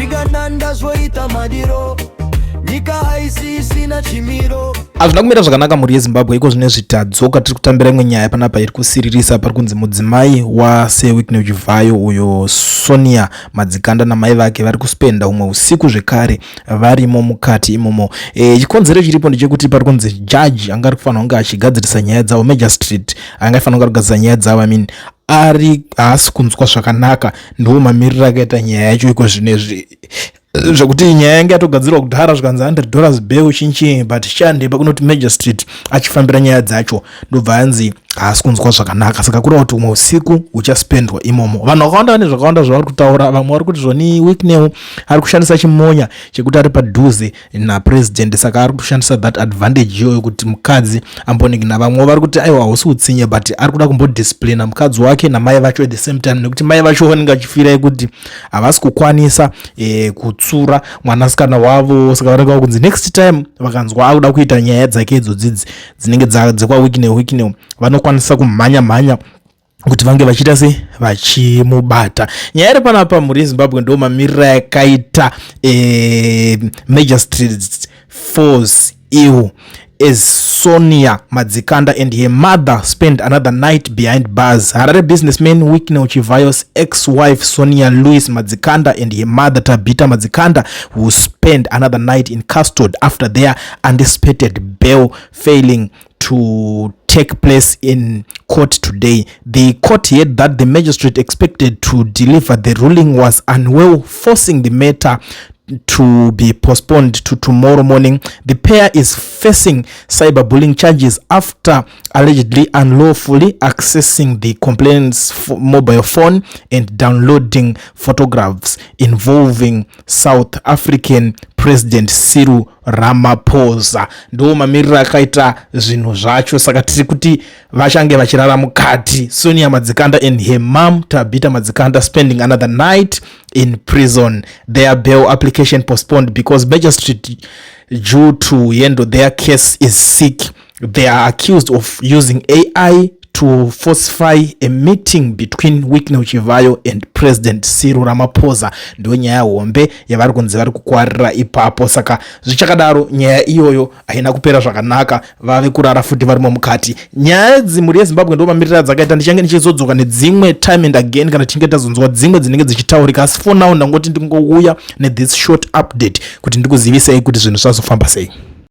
zvikananda zvoita madiro nyika haisisi na chimiro. Azvina kumira zvakanaka mhuri yeZimbabwe iko zvine zvitadzoka tiri kutambira imwe nyaya panapa iri kusiririsa pari kunzi mudzimai waSonja Chivayo uyo Sonja madzikanda namai vake vari kuspenda umwe usiku zvekare varimo mukati imomo. Chikonzero chiripo ndechekuti pari kunzi jaji anga ari kufanira kunge achigadzirisa nyaya dzavo, magistrate anga afanira kunge agadzirisa nyaya dzavo haasi kunzwa zvakanaka, ndo mamiriro akaita nyaya yacho iko zvinezvi zvekuti nyaya yange yatogadzirwa kudhara zvikanzi $100 bail chinchi, but chandeba kunoti magistrate achifambira nyaya dzacho ndobva anzi haasi kunzwa zvakanaka, saka kuri kuti umwe usiku uchaspendwa imomo. Vanhu vakawanda vane zvakawanda zvavari kutaura, vamwe vari kuti zvoni Wicknell ari kushandisa chimonya chekuti ari padhuze napresident, saka ari kushandisa that advantage iyoyo kuti mukadzi amboneke navamwe. Vari kuti aiwa hausi utsinye, but ari kuda kumbodisciplina mukadzi wake namai vacho at the same time, nekuti mai vacho vanenge vachifirai kuti havasi kukwanisa kutsura mwanasikana wavo, saka vanenge vakunzi next time vakanzwa akuda kuita nyaya dzake idzodzidzi dzinenge dzekwa Wicknell vanokwanisa kumhanya kuti vange vachiita se vachimubata. Nyaya iri panapa mhuri yeZimbabwe ndo mamiriro yakaita magistrate force iwo as Sonja Madzikanda and her mother spent another night behind bars. Harare businessman Wicknell Chivayo's ex-wife Sonja Louise Madzikanda and her mother Tabitha Madzikanda will spend another night in custody after their anticipated bail failing to take place in court today. The court heard that the magistrate expected to deliver the ruling was unwell, forcing the matter to be postponed to tomorrow morning. The pair is facing cyberbullying charges after allegedly unlawfully accessing the complainant's mobile phone and downloading photographs involving South African President Cyril Ramaphosa. Ndo mamiriro akaita zvinhu zvacho, saka tiri kuti vachange vachirara mukati. Sonja Madzikanda and her mom Tabitha Madzikanda spending another night in prison. Their bail application postponed because magistrate due to handle their case is sick. They are accused of using AI to falsify a meeting between Wicknell Chivayo and President Cyril Ramaphosa. Ndo nyaya hombe yavari kunzi vari kukwarira ipapo, saka zvichakadaro nyaya iyoyo haina kupera zvakanaka, vave kurara futi varimo mukati. Nyaya dzimuri yeZimbabwe ndo mamiriro dzakaita. Ndichange ndichizodzoka nedzimwe time and again kana tichinge tazonzwa dzimwe dzinenge dzichitaurika, asi for now ndangoti ndingouya ne this short update kuti ndikuzivisei kuti zvinhu zvazofamba sei.